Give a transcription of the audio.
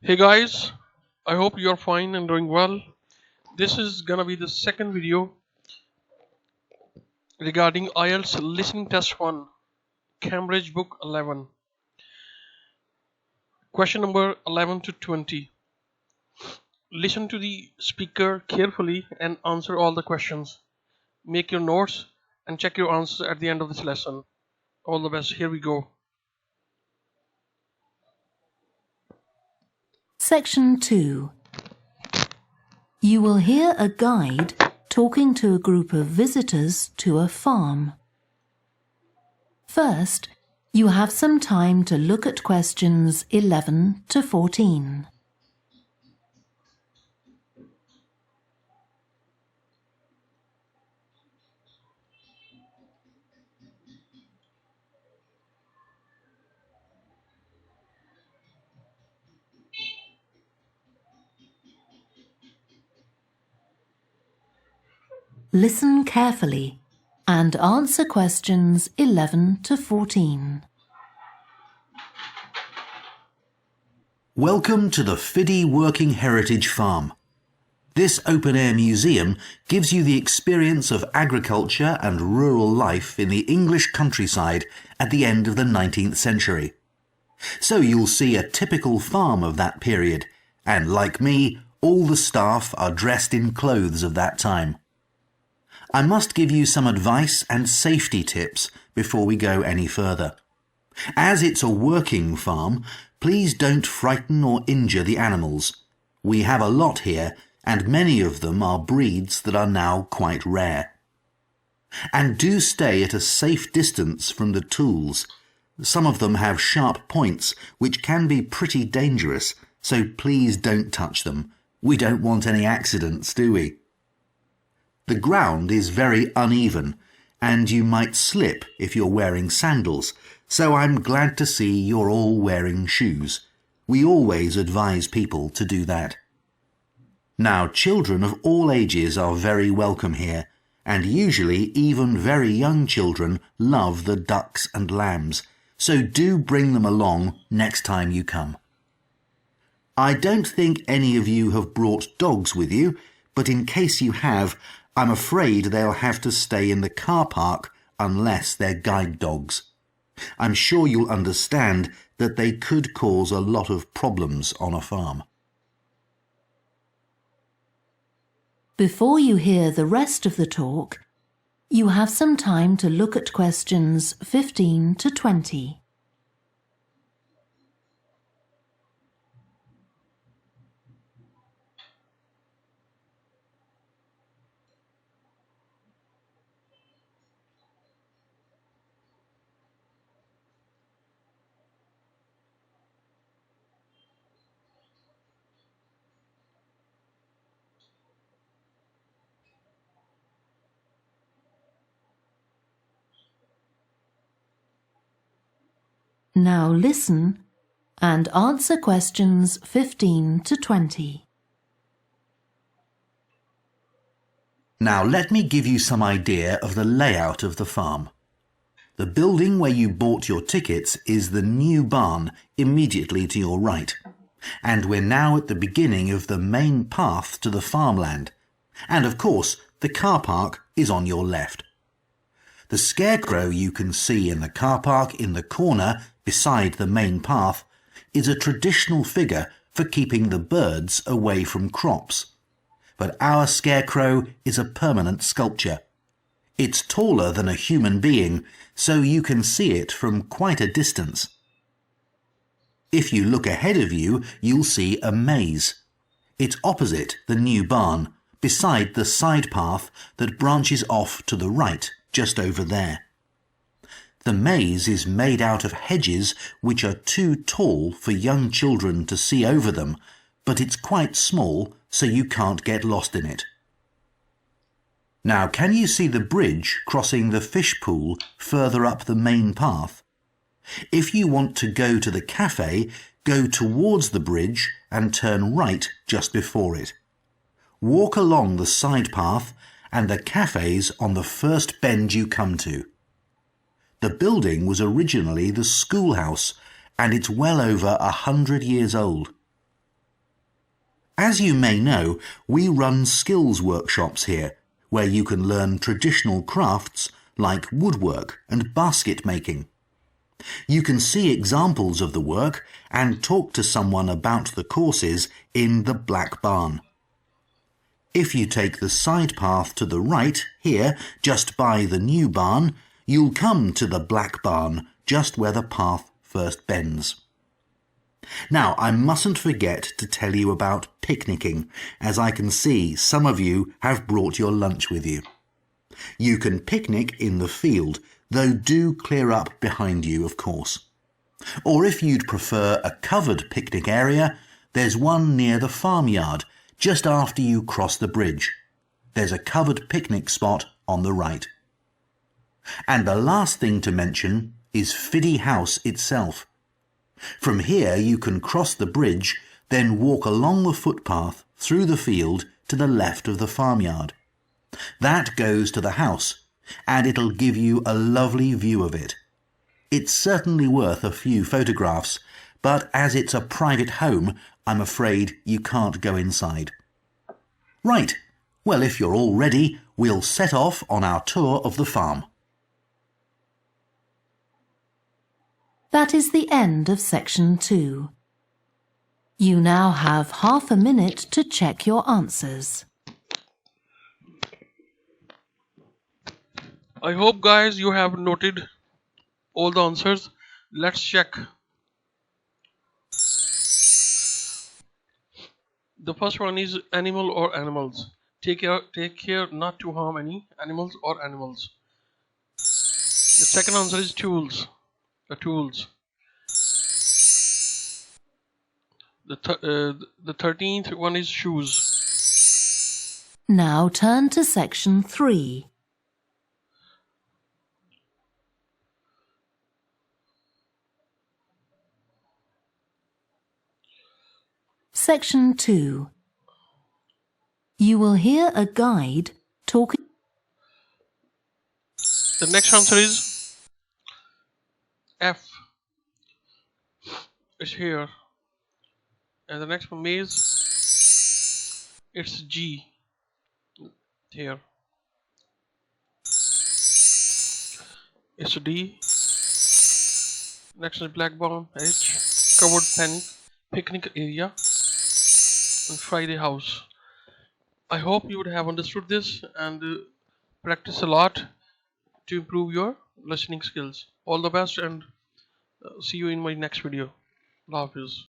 Hey guys, I hope you're fine and doing well. This is gonna be the second video regarding IELTS listening test 1, Cambridge book 11. Question number 11 to 20. Listen to the speaker carefully and answer all the questions. Make your notes and check your answers at the end of this lesson. All the best. Here we go. Section 2. You will hear a guide talking to a group of visitors to a farm. First, you have some time to look at questions 11 to 14. Listen carefully and answer questions 11 to 14. Welcome to the Fiddy Working Heritage Farm. This open-air museum gives you the experience of agriculture and rural life in the English countryside at the end of the 19th century. So you'll see a typical farm of that period, and like me, all the staff are dressed in clothes of that time. I must give you some advice and safety tips before we go any further. As it's a working farm, please don't frighten or injure the animals. We have a lot here, and many of them are breeds that are now quite rare. And do stay at a safe distance from the tools. Some of them have sharp points, which can be pretty dangerous, so please don't touch them. We don't want any accidents, do we? The ground is very uneven, and you might slip if you're wearing sandals, so I'm glad to see you're all wearing shoes. We always advise people to do that. Now, children of all ages are very welcome here, and usually even very young children love the ducks and lambs, so do bring them along next time you come. I don't think any of you have brought dogs with you, but in case you have, I'm afraid they'll have to stay in the car park unless they're guide dogs. I'm sure you'll understand that they could cause a lot of problems on a farm. Before you hear the rest of the talk, you have some time to look at questions 15 to 20. Now listen and answer questions 15 to 20. Now let me give you some idea of the layout of the farm. The building where you bought your tickets is the new barn immediately to your right, and we're now at the beginning of the main path to the farmland, and of course the car park is on your left. The scarecrow you can see in the car park in the corner beside the main path is a traditional figure for keeping the birds away from crops. But our scarecrow is a permanent sculpture. It's taller than a human being, so you can see it from quite a distance. If you look ahead of you, you'll see a maze. It's opposite the new barn, beside the side path that branches off to the right, just over there. The maze is made out of hedges which are too tall for young children to see over them, but it's quite small, so you can't get lost in it. Now, can you see the bridge crossing the fish pool further up the main path? If you want to go to the cafe, go towards the bridge and turn right just before it. Walk along the side path and the cafe's on the first bend you come to. The building was originally the schoolhouse, and it's well over 100 years old. As you may know, we run skills workshops here, where you can learn traditional crafts like woodwork and basket making. You can see examples of the work and talk to someone about the courses in the Black Barn. If you take the side path to the right, here, just by the new barn, you'll come to the Black Barn, just where the path first bends. Now, I mustn't forget to tell you about picnicking, as I can see some of you have brought your lunch with you. You can picnic in the field, though do clear up behind you, of course. Or if you'd prefer a covered picnic area, there's one near the farmyard, just after you cross the bridge. There's a covered picnic spot on the right. And the last thing to mention is Fiddy House itself. From here you can cross the bridge, then walk along the footpath through the field to the left of the farmyard. That goes to the house, and it'll give you a lovely view of it. It's certainly worth a few photographs, but as it's a private home, I'm afraid you can't go inside. Right, well, if you're all ready, we'll set off on our tour of the farm. That is the end of section 2. You now have half a minute to check your answers. I hope, guys, you have noted all the answers. Let's check. The first one is animal or animals. Take care not to harm any animals or animals. The second answer is tools. The tools. The 13th one is shoes. Now turn to section 3. Section 2. You will hear a guide talking. The next answer is F. It's here. And the next one is it's G. Here. It's D. Next is Black Barn, H. Covered picnic area. And Friday house. I hope you would have understood this and practice a lot to improve your listening skills. All the best and see you in my next video. Allah Hafiz.